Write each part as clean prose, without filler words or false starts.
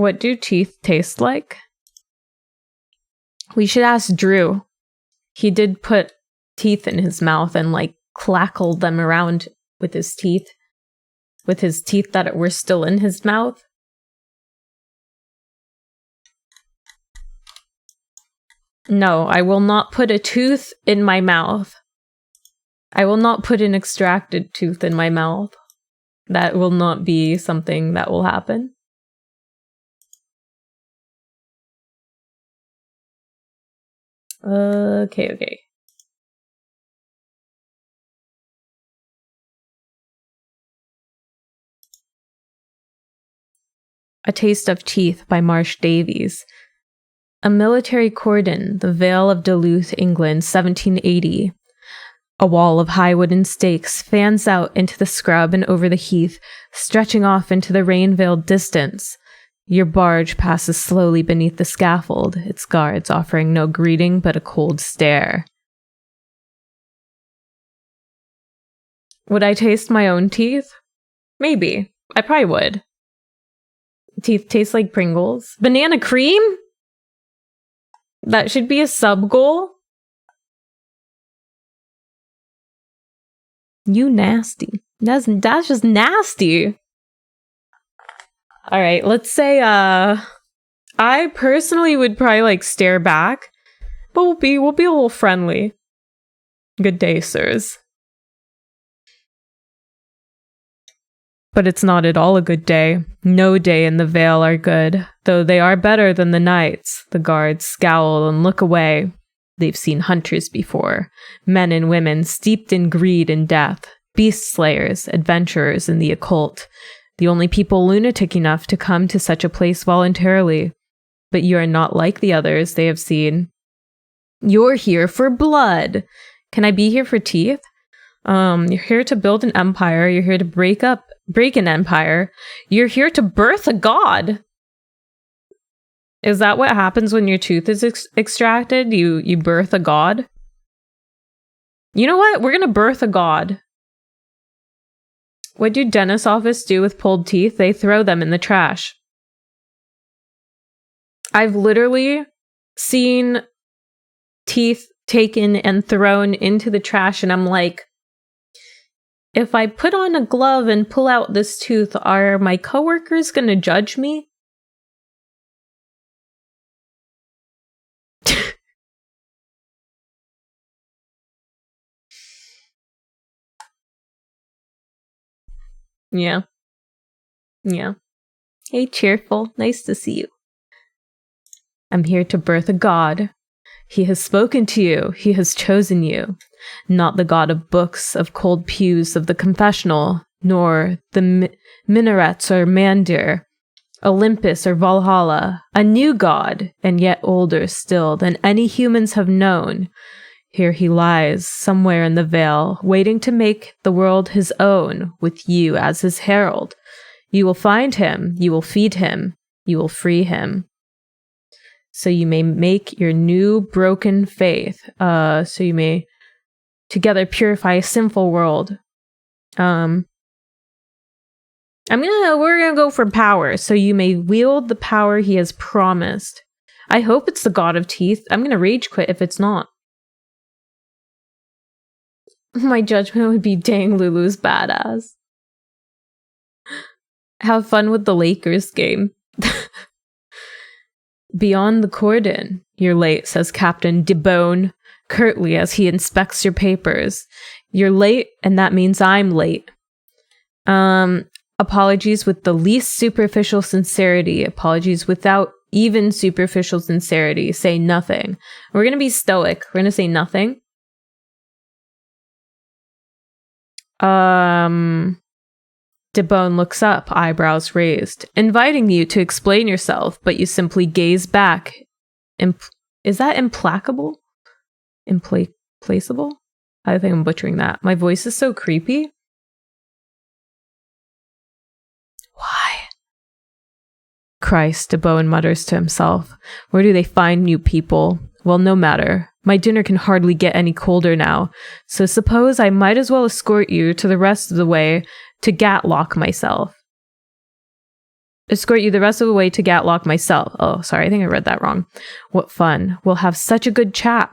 What do teeth taste like? We should ask Drew. He did put teeth in his mouth and like clackled them around with his teeth that were still in his mouth. No, I will not put a tooth in my mouth. I will not put an extracted tooth in my mouth. That will not be something that will happen. Okay. A Taste of Teeth by Marsh Davies. A military cordon, the Vale of Duluth, England, 1780. A wall of high wooden stakes fans out into the scrub and over the heath, stretching off into the rain-veiled distance. Your barge passes slowly beneath the scaffold, its guards offering no greeting but a cold stare. Would I taste my own teeth? Maybe. I probably would. Teeth taste like Pringles. Banana cream? That should be a sub-goal. You nasty. That's just nasty. Alright, let's say, I personally would probably, like, stare back. But we'll be a little friendly. Good day, sirs. But it's not at all a good day. No day in the Vale are good, though they are better than the nights. The guards scowl and look away. They've seen hunters before, men and women steeped in greed and death, beast slayers, adventurers in the occult, the only people lunatic enough to come to such a place voluntarily. But you are not like the others they have seen. You're here for blood. Can I be here for teeth? You're here to build an empire. You're here to break an empire. You're here to birth a god. Is that what happens when your tooth is extracted? You birth a god? You know what? We're gonna birth a god. What do dentist office do with pulled teeth? They throw them in the trash. I've literally seen teeth taken and thrown into the trash, and I'm like, if I put on a glove and pull out this tooth, are my coworkers gonna judge me? Yeah. Hey, Cheerful. Nice to see you. I'm here to birth a god. He has spoken to you. He has chosen you. Not the god of books, of cold pews, of the confessional, nor the minarets or Mandir, Olympus or Valhalla. A new god, and yet older still than any humans have known. Here he lies, somewhere in the Vale, waiting to make the world his own, with you as his herald. You will find him, you will feed him, you will free him. So you may make your new broken faith, so you may together purify a sinful world. We're gonna go for power, so you may wield the power he has promised. I hope it's the god of teeth. I'm gonna rage quit if it's not. My judgment would be, dang, Lulu's badass. Have fun with the Lakers game. Beyond the cordon, you're late, says Captain DeBone, curtly as he inspects your papers. You're late, and that means I'm late. Apologies with the least superficial sincerity. Apologies without even superficial sincerity. Say nothing. We're gonna be stoic. We're gonna say nothing. DeBone looks up, eyebrows raised, inviting you to explain yourself, but you simply gaze back. Is that implacable? Implaceable? I think I'm butchering that. My voice is so creepy. Why? Christ, DeBone mutters to himself. Where do they find new people? Well, no matter. My dinner can hardly get any colder now, so suppose I might as well escort you to the rest of the way to Gatlock myself. escort you the rest of the way to Gatlock myself. Oh, sorry, I think I read that wrong. What fun. We'll have such a good chat.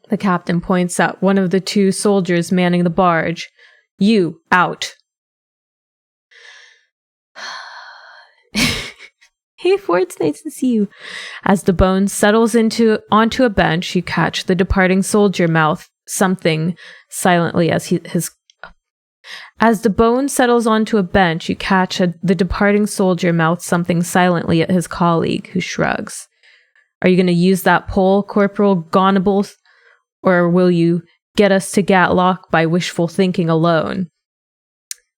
The captain points at one of the two soldiers manning the barge. You, out. Hey, Ford, it's nice to see you. As the bone settles onto a bench, you catch the departing soldier mouth something silently As the bone settles onto a bench, you catch the departing soldier mouth something silently at his colleague, who shrugs. Are you going to use that pole, Corporal Gonable, or will you get us to Gatlock by wishful thinking alone?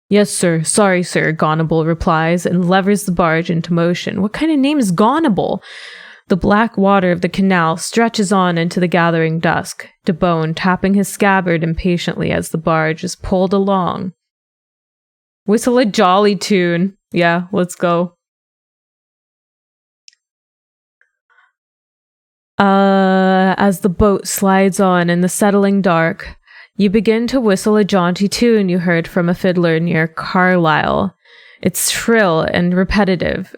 Yes, sir. Sorry, sir, Gonable replies and levers the barge into motion. What kind of name is Gonable? The black water of the canal stretches on into the gathering dusk, DeBone tapping his scabbard impatiently as the barge is pulled along. Whistle a jolly tune. Yeah, let's go. As the boat slides on in the settling dark, you begin to whistle a jaunty tune you heard from a fiddler near Carlisle. Its shrill and repetitive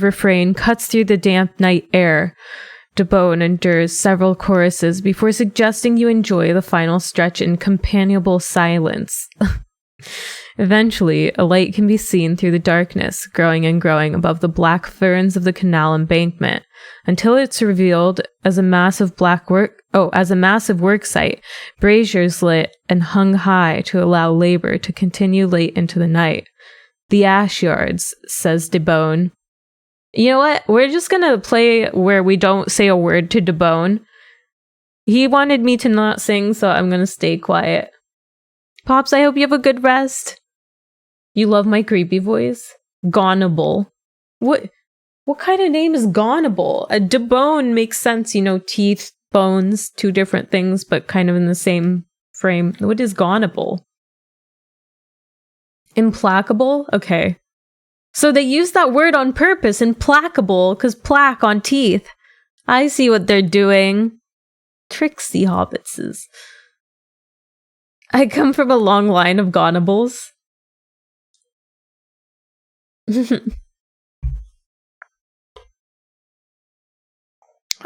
refrain cuts through the damp night air. DeBone endures several choruses before suggesting you enjoy the final stretch in companionable silence. Eventually, a light can be seen through the darkness, growing and growing above the black ferns of the canal embankment, until it's revealed as a massive work site, braziers lit and hung high to allow labor to continue late into the night. The ash yards, says DeBone. You know what? We're just gonna play where we don't say a word to DeBone. He wanted me to not sing, so I'm gonna stay quiet. Pops, I hope you have a good rest. You love my creepy voice? Gonable. What kind of name is Gonable? A DeBone makes sense, teeth, bones, two different things, but kind of in the same frame. What is Gonable? Implacable? Okay. So they use that word on purpose, implacable, because plaque on teeth. I see what they're doing. Tricksy hobbitses. I come from a long line of Gonables.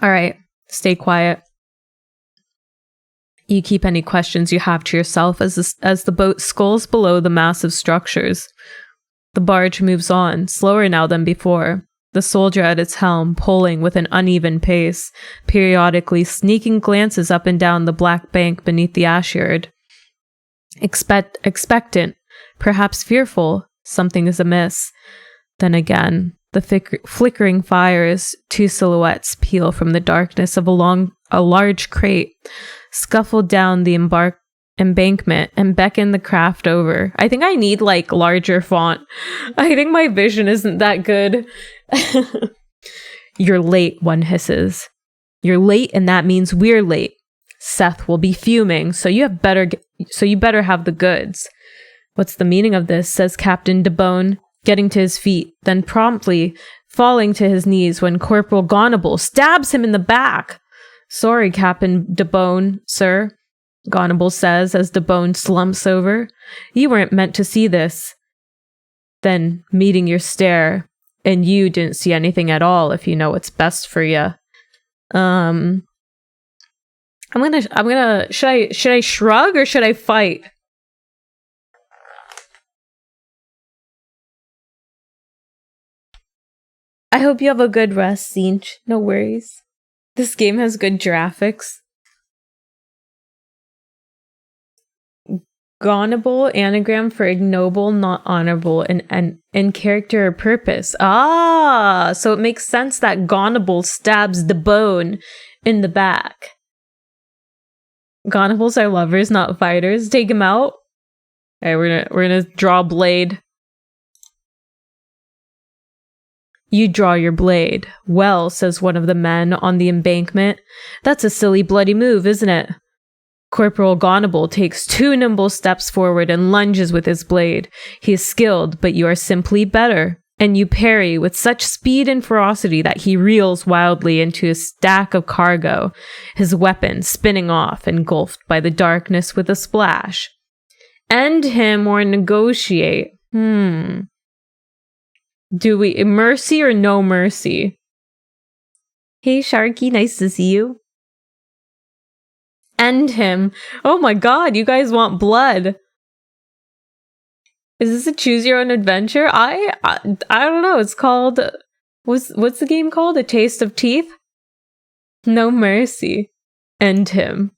Alright, stay quiet. You keep any questions you have to yourself as the boat sculls below the massive structures. The barge moves on, slower now than before, the soldier at its helm pulling with an uneven pace, periodically sneaking glances up and down the black bank beneath the ash yard. Expectant, perhaps fearful, something is amiss. Then again, the flickering fires, two silhouettes peel from the darkness of a large crate, scuffle down the embankment, and beckon the craft over. I think I need, larger font. I think my vision isn't that good. You're late, one hisses. You're late, and that means we're late. Seth will be fuming, so you better have the goods. What's the meaning of this? Says Captain DeBone, getting to his feet, then promptly falling to his knees when Corporal Gonable stabs him in the back. Sorry, Captain DeBone, sir, Gonable says as DeBone slumps over. You weren't meant to see this. Then, meeting your stare, and you didn't see anything at all if you know what's best for you. I'm gonna, should I shrug or should I fight? I hope you have a good rest, Zinch. No worries. This game has good graphics. Gonable, anagram for ignoble, not honorable, and character or purpose. Ah, so it makes sense that Gonable stabs DeBone in the back. Gonables are lovers, not fighters. Take him out. Alright, we're gonna draw blade. You draw your blade. Well, says one of the men on the embankment. That's a silly bloody move, isn't it? Corporal Gonable takes 2 nimble steps forward and lunges with his blade. He is skilled, but you are simply better. And you parry with such speed and ferocity that he reels wildly into a stack of cargo, his weapon spinning off, engulfed by the darkness with a splash. End him or negotiate. Do we mercy or no mercy? Hey, Sharky, nice to see you. End him. Oh my god, you guys want blood. Is this a choose your own adventure? I don't know. It's called what's the game called? A Taste of Teeth? No mercy. End him.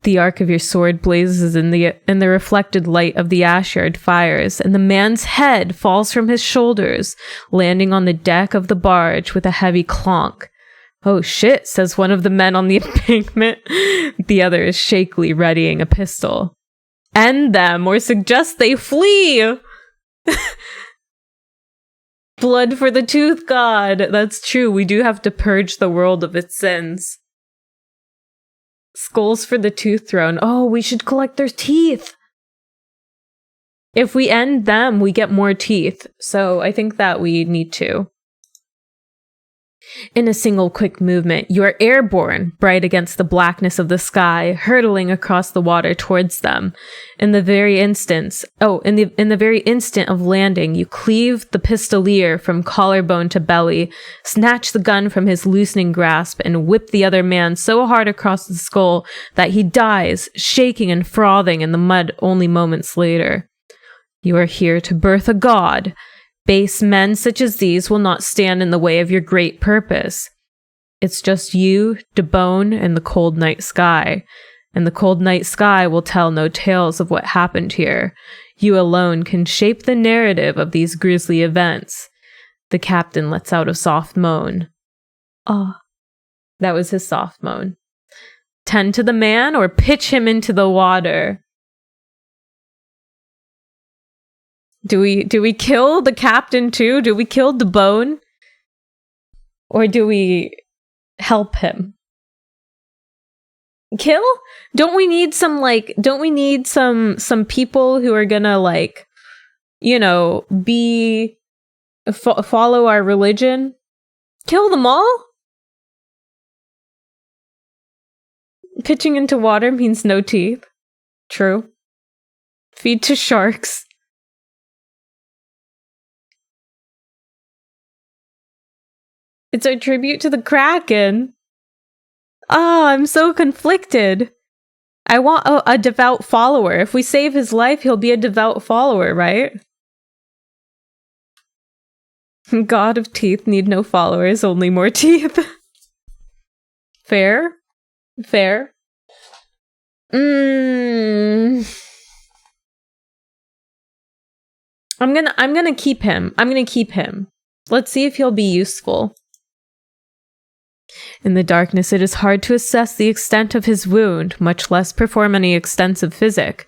The arc of your sword blazes in the reflected light of the ashyard fires, and the man's head falls from his shoulders, landing on the deck of the barge with a heavy clonk. Oh shit, says one of the men on the embankment. The other is shakily readying a pistol. End them, or suggest they flee! Blood for the Tooth God! That's true, we do have to purge the world of its sins. Skulls for the Tooth Throne. Oh, we should collect their teeth! If we end them, we get more teeth, so I think that we need to. In a single quick movement, you are airborne, bright against the blackness of the sky, hurtling across the water towards them. In the very instant of landing, you cleave the pistolier from collarbone to belly, snatch the gun from his loosening grasp, and whip the other man so hard across the skull that he dies, shaking and frothing in the mud only moments later. You are here to birth a god. Base men such as these will not stand in the way of your great purpose. It's just you, Debone, and the cold night sky. And the cold night sky will tell no tales of what happened here. You alone can shape the narrative of these grisly events. The captain lets out a soft moan. Ah, that was his soft moan. Tend to the man or pitch him into the water. Do we kill the captain too? Do we kill Debone? Or do we help him? Kill? Don't we need some people who are gonna follow our religion? Kill them all? Pitching into water means no teeth. True. Feed to sharks. It's our tribute to the Kraken. Ah, I'm so conflicted. I want a devout follower. If we save his life, he'll be a devout follower, right? God of teeth need no followers, only more teeth. Fair? Fair? I'm gonna keep him. I'm gonna keep him. Let's see if he'll be useful. In the darkness, it is hard to assess the extent of his wound, much less perform any extensive physic.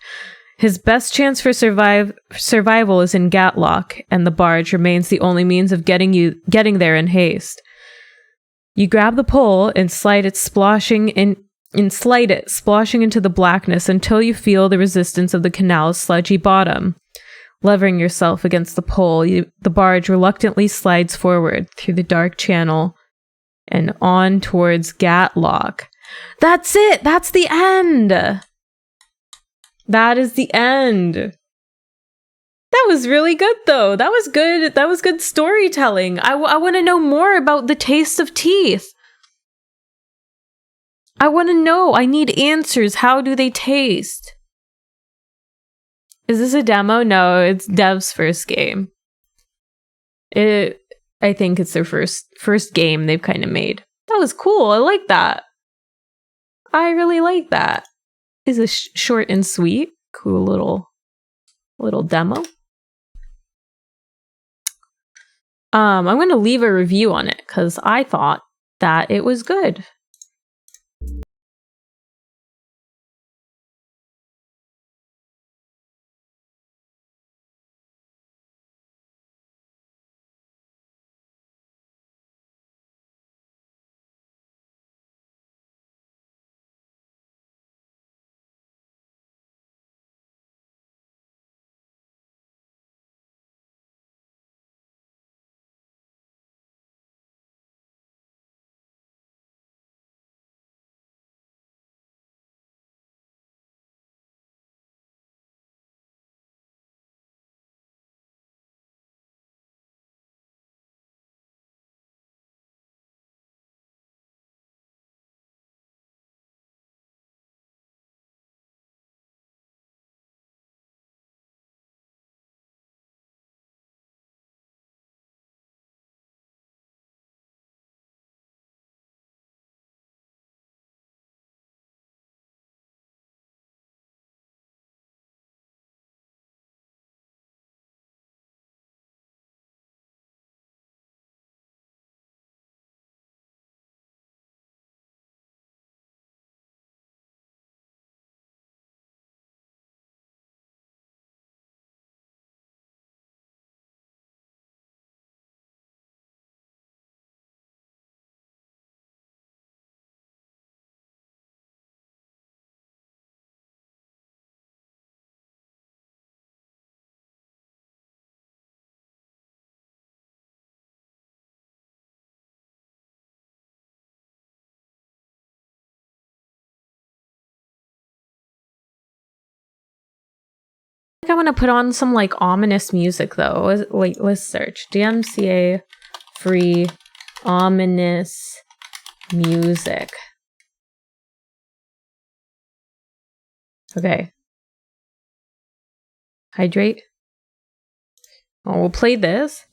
His best chance for survival is in Gatlock, and the barge remains the only means of getting there in haste. You grab the pole and slide it splashing into the blackness until you feel the resistance of the canal's sludgy bottom. Levering yourself against the pole, the barge reluctantly slides forward through the dark channel and on towards Gatlock. That's it! That's the end! That is the end. That was really good, though. That was good. That was good storytelling. I want to know more about the Taste of Teeth. I want to know. I need answers. How do they taste? Is this a demo? No, it's Dev's first game. I think it's their first game they've kind of made. That was cool. I like that. I really like that. It's a short and sweet, cool little demo. I'm going to leave a review on it because I thought that it was good. think I want to put on some like ominous music though. Wait, let's search. DMCA free ominous music. Okay. Hydrate. Oh, we'll play this.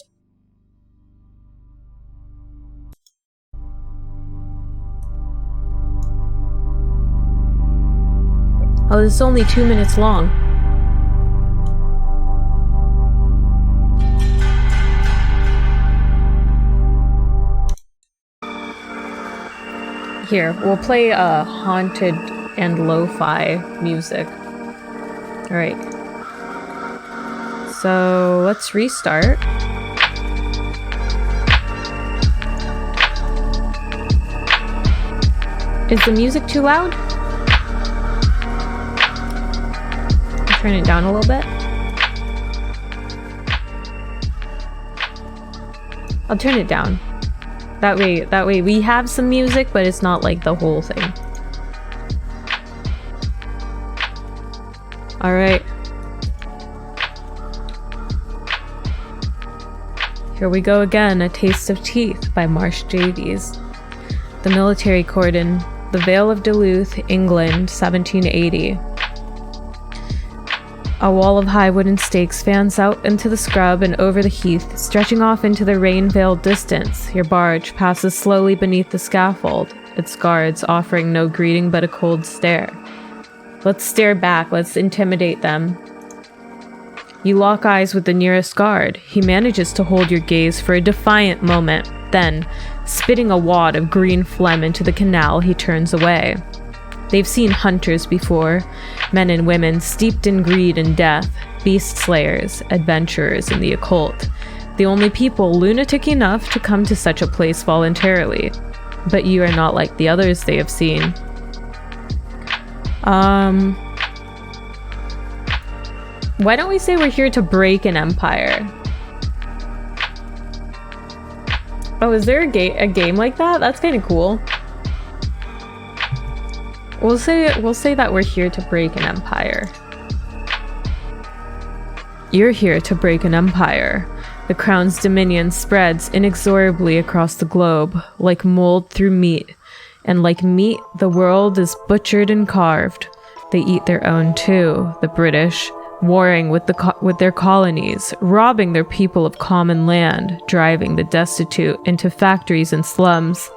Oh, this is only 2 minutes long. Here, we'll play haunted and lo-fi music. Alright. So, let's restart. Is the music too loud? Turn it down a little bit. I'll turn it down. That way we have some music, but it's not like the whole thing. All right. Here we go again, A Taste of Teeth by Marsh Davies. The Military Cordon, the Vale of Duluth, England, 1780. A wall of high wooden stakes fans out into the scrub and over the heath, stretching off into the rain-veiled distance. Your barge passes slowly beneath the scaffold, its guards offering no greeting but a cold stare. Let's stare back, let's intimidate them. You lock eyes with the nearest guard. He manages to hold your gaze for a defiant moment. Then, spitting a wad of green phlegm into the canal, he turns away. They've seen hunters before, men and women steeped in greed and death, beast slayers, adventurers in the occult. The only people lunatic enough to come to such a place voluntarily. But you are not like the others they have seen. Why don't we say we're here to break an empire? Oh, is there a game like that? That's kind of cool. We'll say that we're here to break an empire. You're here to break an empire. The crown's dominion spreads inexorably across the globe, like mold through meat. And like meat, the world is butchered and carved. They eat their own too, the British, warring with their colonies, robbing their people of common land, driving the destitute into factories and slums.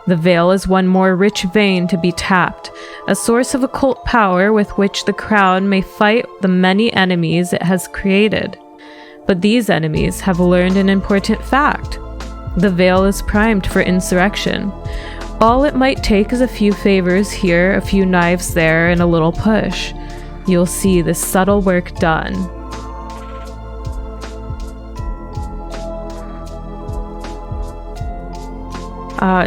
The Vale is one more rich vein to be tapped, a source of occult power with which the crown may fight the many enemies it has created. But these enemies have learned an important fact. The Vale is primed for insurrection. All it might take is a few favors here, a few knives there, and a little push. You'll see the subtle work done.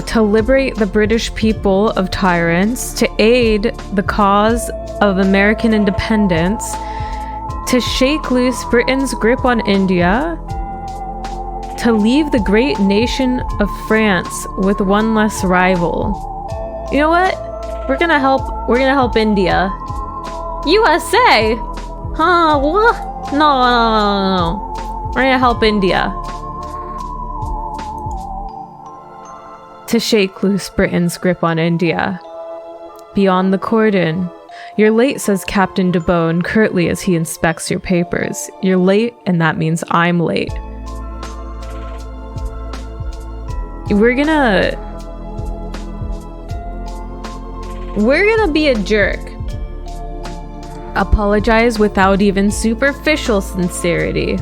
To liberate the British people of tyrants, to aid the cause of American independence, to shake loose Britain's grip on India, to leave the great nation of France with one less rival. You know what? We're gonna help India. USA? Huh, what? No. We're gonna help India. To shake loose Britain's grip on India. Beyond the cordon. You're late, says Captain DeBone curtly as he inspects your papers. You're late, and that means I'm late. We're gonna be a jerk. Apologize without even superficial sincerity.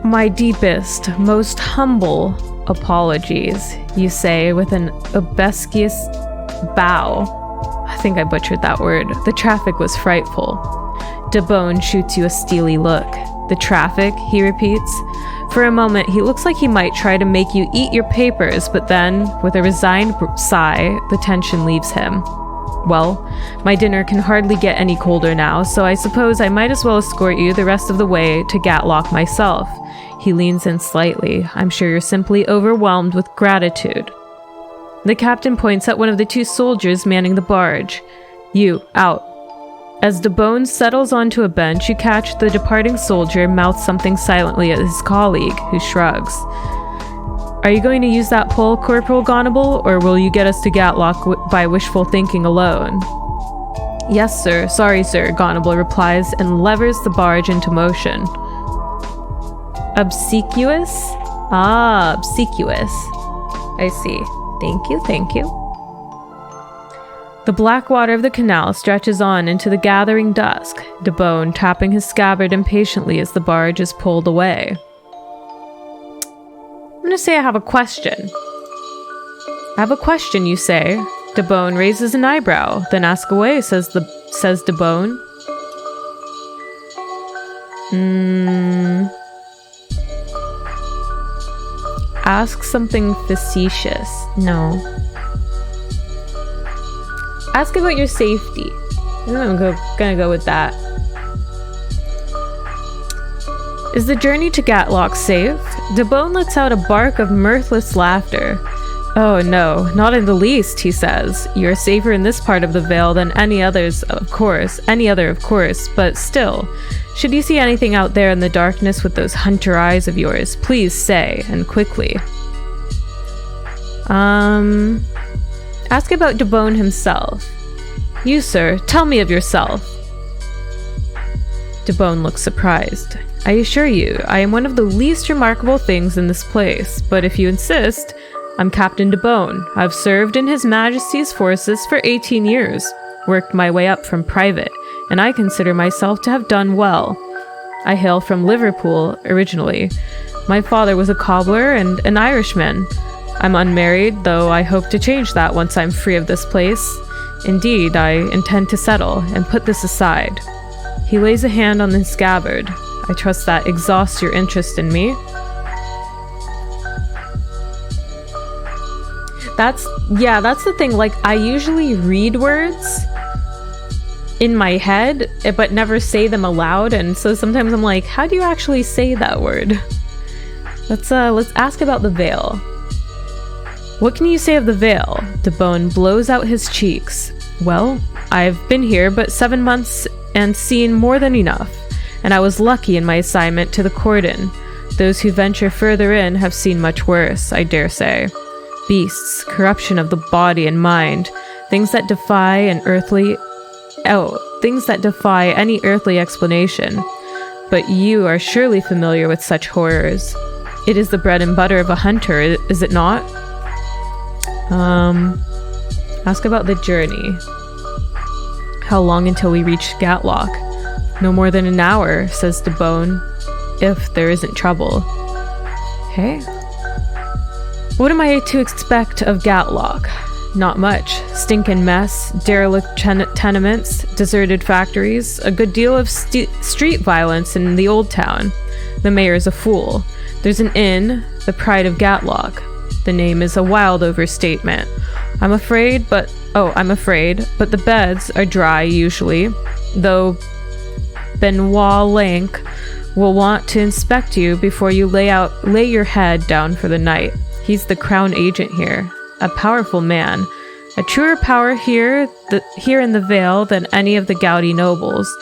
My deepest, most humble apologies, you say with an obsequious bow. I think I butchered that word. The traffic was frightful. DeBone shoots you a steely look. The traffic, he repeats. For a moment, he looks like he might try to make you eat your papers, but then, with a resigned sigh, the tension leaves him. Well, my dinner can hardly get any colder now, so I suppose I might as well escort you the rest of the way to Gatlock myself. He leans in slightly. I'm sure you're simply overwhelmed with gratitude. The captain points at one of the two soldiers manning the barge. You, out. As DeBone settles onto a bench, you catch the departing soldier mouth something silently at his colleague, who shrugs. Are you going to use that pole, Corporal Gonable, or will you get us to Gatlock by wishful thinking alone? Yes, sir. Sorry, sir, Gonable replies and levers the barge into motion. Obsequious? Ah, obsequious. I see. Thank you, thank you. The black water of the canal stretches on into the gathering dusk, DeBone tapping his scabbard impatiently as the barge is pulled away. I'm gonna say I have a question. I have a question, you say. DeBone raises an eyebrow, then ask away, says DeBone. Ask something facetious. No. Ask about your safety. I'm gonna go with that. Is the journey to Gatlock safe? DeBone lets out a bark of mirthless laughter. Oh no, not in the least, he says. You're safer in this part of the Vale than any other, of course, but still. Should you see anything out there in the darkness with those hunter eyes of yours, please say, and quickly. Ask about DeBone himself. You, sir, tell me of yourself. DeBone looks surprised. I assure you, I am one of the least remarkable things in this place, but if you insist, I'm Captain DeBone. I've served in His Majesty's forces for 18 years, worked my way up from private, and I consider myself to have done well. I hail from Liverpool, originally. My father was a cobbler and an Irishman. I'm unmarried, though I hope to change that once I'm free of this place. Indeed, I intend to settle and put this aside. He lays a hand on the scabbard. I trust that exhausts your interest in me. That's the thing. Like, I usually read words in my head, but never say them aloud, and so sometimes I'm like, how do you actually say that word? Let's ask about the Vale. What can you say of the Vale? DeBone blows out his cheeks. Well, I've been here but 7 months and seen more than enough, and I was lucky in my assignment to the cordon. Those who venture further in have seen much worse, I dare say. Beasts, corruption of the body and mind, things that defy any earthly explanation. But you are surely familiar with such horrors. It is the bread and butter of a hunter, is it not? Ask about the journey. How long until we reach Gatlock? No more than an hour, says DeBone, if there isn't trouble. Okay. What am I to expect of Gatlock? Not much. Stinkin' mess, derelict tenements, deserted factories, a good deal of street violence in the old town. The mayor's a fool. There's an inn, the Pride of Gatlock. The name is a wild overstatement. I'm afraid, but the beds are dry usually, though Benoit Lank will want to inspect you before you lay your head down for the night. He's the crown agent here, a powerful man, a truer power here in the Vale than any of the gouty nobles,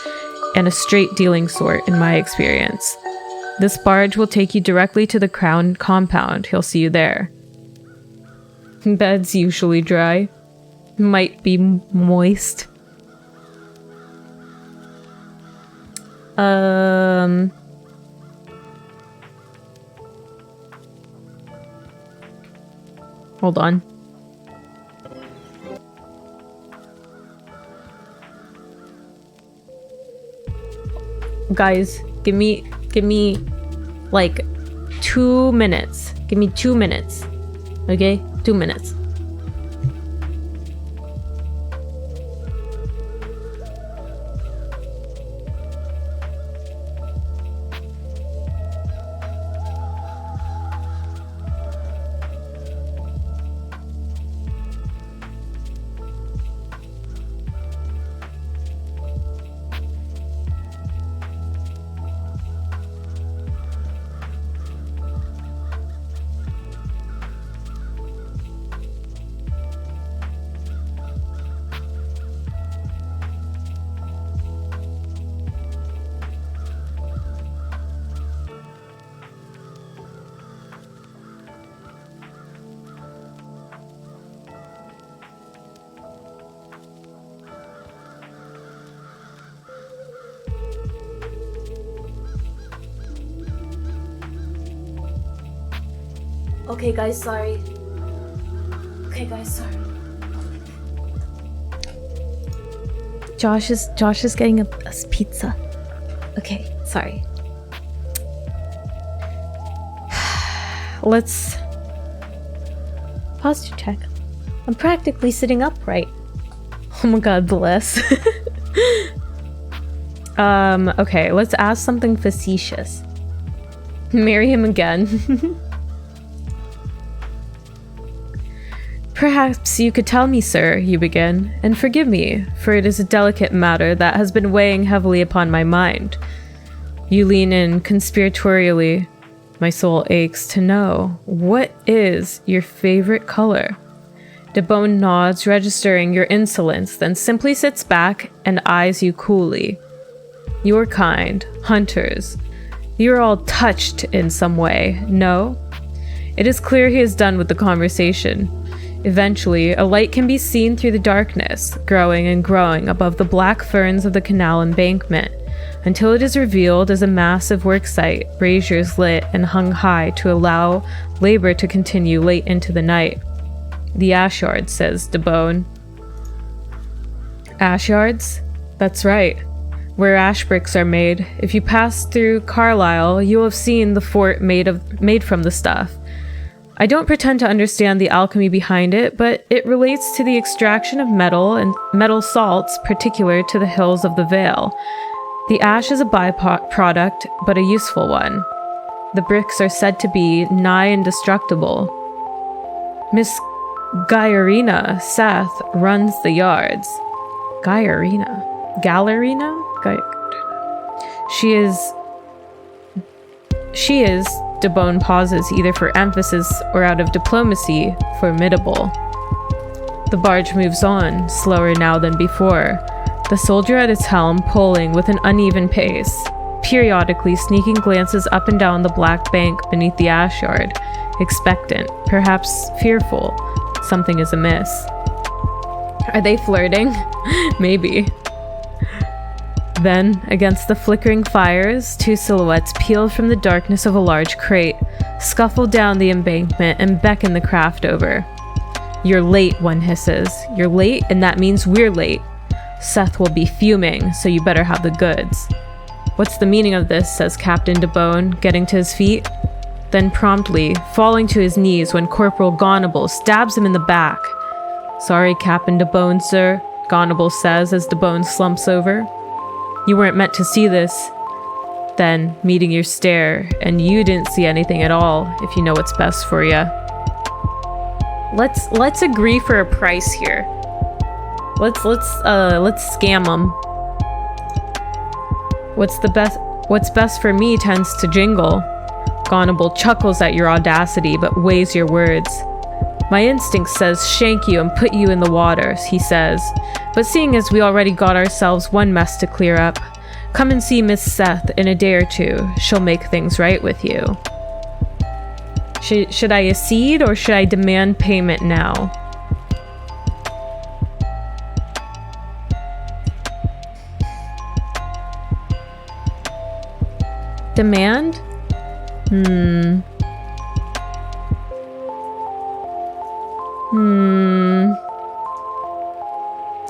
and a straight-dealing sort in my experience. This barge will take you directly to the crown compound. He'll see you there. Bed's usually dry. Might be moist. Hold on. Guys, give me like 2 minutes. Give me 2 minutes. Okay? 2 minutes. Okay, guys, sorry. Okay, guys, sorry. Josh is getting us pizza. Okay, sorry. Let's posture check. I'm practically sitting upright. Oh my god, bless. Okay, let's ask something facetious. Marry him again. Perhaps you could tell me, sir, you begin, and forgive me, for it is a delicate matter that has been weighing heavily upon my mind. You lean in conspiratorially. My soul aches to know, what is your favorite color? DeBone nods, registering your insolence, then simply sits back and eyes you coolly. Your kind, hunters. You're all touched in some way, no? It is clear he is done with the conversation. Eventually, a light can be seen through the darkness, growing and growing above the black ferns of the canal embankment, until it is revealed as a massive worksite, braziers lit and hung high to allow labor to continue late into the night. The ash yard, says DeBone. Ash yards? That's right. Where ash bricks are made. If you pass through Carlisle, you will have seen the fort made from the stuff. I don't pretend to understand the alchemy behind it, but it relates to the extraction of metal and metal salts particular to the hills of the Vale. The ash is a byproduct, but a useful one. The bricks are said to be nigh indestructible. Miss Guyarina Seth runs the yards. Guyarina? Gallerina? She is, DeBone pauses either for emphasis or out of diplomacy, formidable. The barge moves on, slower now than before, the soldier at its helm pulling with an uneven pace, periodically sneaking glances up and down the black bank beneath the ash yard, expectant, perhaps fearful. Something is amiss. Are they flirting? Maybe. Then, against the flickering fires, two silhouettes peel from the darkness of a large crate, scuffle down the embankment, and beckon the craft over. You're late, one hisses. You're late, and that means we're late. Seth will be fuming, so you better have the goods. What's the meaning of this, says Captain DeBone, getting to his feet. Then promptly, falling to his knees when Corporal Gonable stabs him in the back. Sorry, Captain DeBone, sir, Gonable says as DeBone slumps over. You weren't meant to see this. Then, meeting your stare, and you didn't see anything at all, if you know what's best for you. Let's agree for a price here. Let's scam them. What's best for me tends to jingle. Gonable chuckles at your audacity, but weighs your words. My instinct says shank you and put you in the water, he says. But seeing as we already got ourselves one mess to clear up, come and see Miss Seth in a day or two. She'll make things right with you. Should I accede or should I demand payment now? Demand?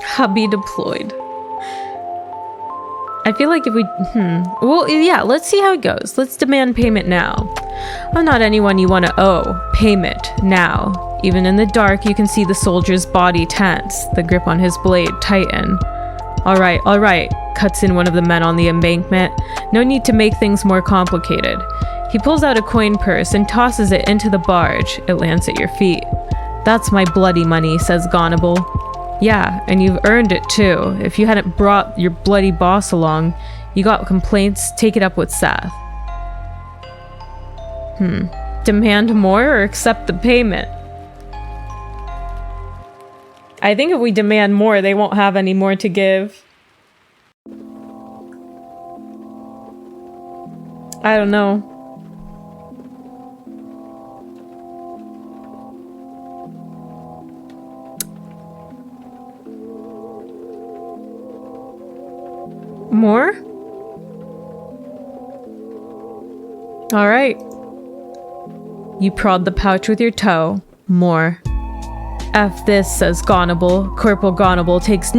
Hubby deployed. I feel like if we... Well, yeah, let's see how it goes. Let's demand payment now. I'm not anyone you want to owe. Payment now. Even in the dark, you can see the soldier's body tense, the grip on his blade tighten. All right, cuts in one of the men on the embankment. No need to make things more complicated. He pulls out a coin purse and tosses it into the barge. It lands at your feet. That's my bloody money, says Gonable. Yeah, and you've earned it too. If you hadn't brought your bloody boss along, you got complaints, take it up with Seth. Demand more or accept the payment? I think if we demand more, they won't have any more to give. I don't know. More? All right. You prod the pouch with your toe. More. F this, says Gonable. Corporal Gonable takes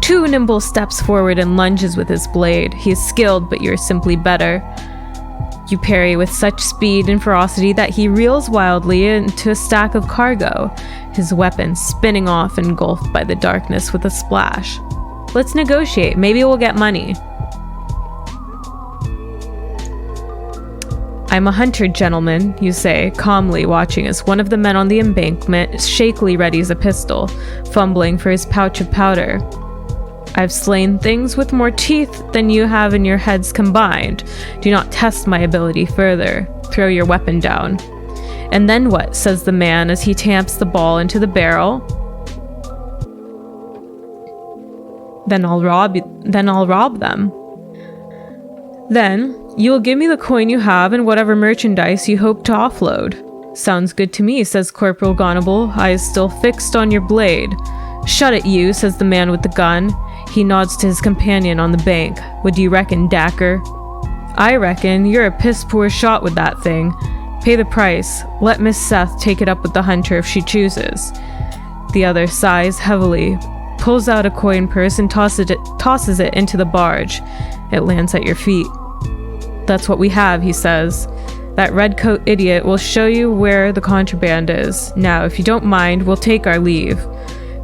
two nimble steps forward and lunges with his blade. He is skilled, but you're simply better. You parry with such speed and ferocity that he reels wildly into a stack of cargo, his weapon spinning off, engulfed by the darkness with a splash. Let's negotiate. Maybe we'll get money. I'm a hunter, gentlemen, you say, calmly watching as one of the men on the embankment shakily readies a pistol, fumbling for his pouch of powder. I've slain things with more teeth than you have in your heads combined. Do not test my ability further. Throw your weapon down. And then what? Says the man as he tamps the ball into the barrel. Then I'll rob them. Then you'll give me the coin you have and whatever merchandise you hope to offload. Sounds good to me, says Corporal Gonable, eyes still fixed on your blade. Shut it, you, says the man with the gun. He nods to his companion on the bank. What do you reckon, Dacker? I reckon you're a piss-poor shot with that thing. Pay the price. Let Miss Seth take it up with the hunter if she chooses. The other sighs heavily, pulls out a coin purse and tosses it into the barge. It lands at your feet. That's what we have, he says. That redcoat idiot will show you where the contraband is. Now, if you don't mind, we'll take our leave.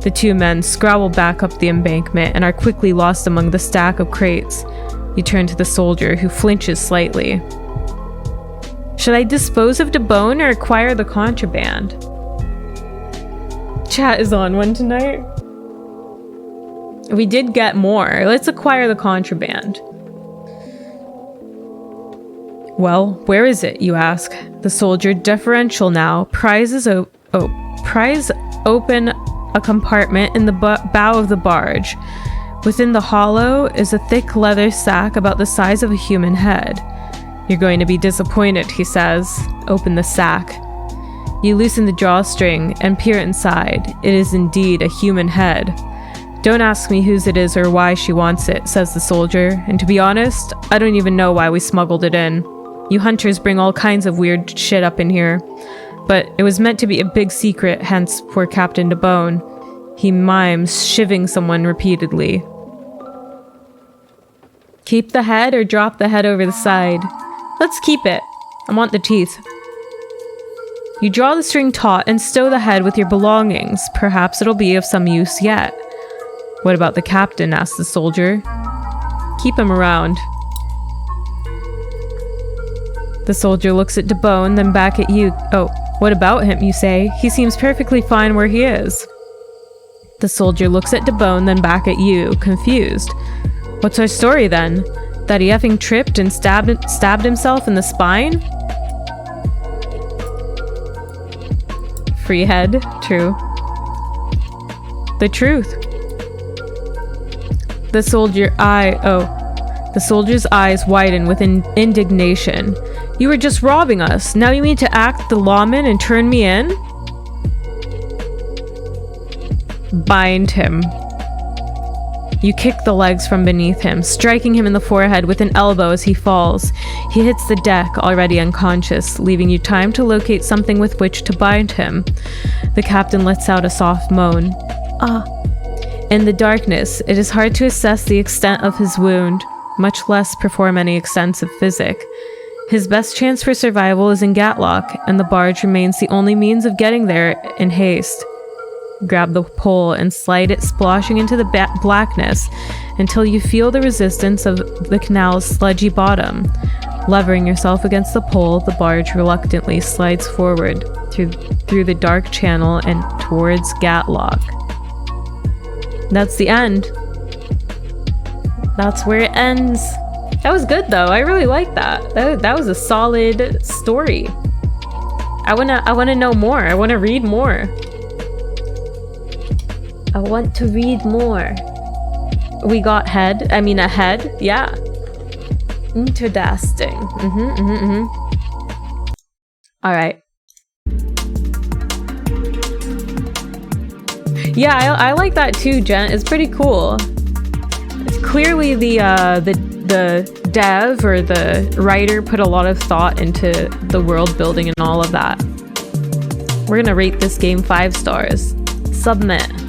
The two men scrabble back up the embankment and are quickly lost among the stack of crates. You turn to the soldier, who flinches slightly. Should I dispose of DeBone or acquire the contraband? Chat is on one tonight. We did get more. Let's acquire the contraband. Well, where is it, you ask? The soldier, deferential now, pries open a compartment in the bow of the barge. Within the hollow is a thick leather sack about the size of a human head. You're going to be disappointed, he says. Open the sack. You loosen the drawstring and peer inside. It is indeed a human head. Don't ask me whose it is or why she wants it, says the soldier, and to be honest, I don't even know why we smuggled it in. You hunters bring all kinds of weird shit up in here. But it was meant to be a big secret, hence poor Captain DeBone. He mimes shivving someone repeatedly. Keep the head or drop the head over the side? Let's keep it. I want the teeth. You draw the string taut and stow the head with your belongings. Perhaps it'll be of some use yet. What about the captain? Asks the soldier. Keep him around. The soldier looks at DeBone, then back at you. Oh, what about him, you say? He seems perfectly fine where he is. The soldier looks at DeBone, then back at you, confused. What's our story then? That he effing tripped and stabbed himself in the spine? Free head, true. The truth. The soldier's eyes widen with indignation. You were just robbing us. Now you mean to act the lawman and turn me in? Bind him. You kick the legs from beneath him, striking him in the forehead with an elbow as he falls. He hits the deck, already unconscious, leaving you time to locate something with which to bind him. The captain lets out a soft moan. Ah. In the darkness, it is hard to assess the extent of his wound, much less perform any extensive physic. His best chance for survival is in Gatlock, and the barge remains the only means of getting there in haste. Grab the pole and slide it splashing into the blackness until you feel the resistance of the canal's sludgy bottom. Levering yourself against the pole, the barge reluctantly slides forward through the dark channel and towards Gatlock. That's the end. That's where it ends. That was good though. I really like that. That was a solid story. I wanna know more. I wanna read more. I want to read more. We got a head. Yeah. Interesting. All right. Yeah, I like that too, Jen. It's pretty cool. It's clearly the dev or the writer put a lot of thought into the world building and all of that. We're gonna rate this game 5 stars. Submit.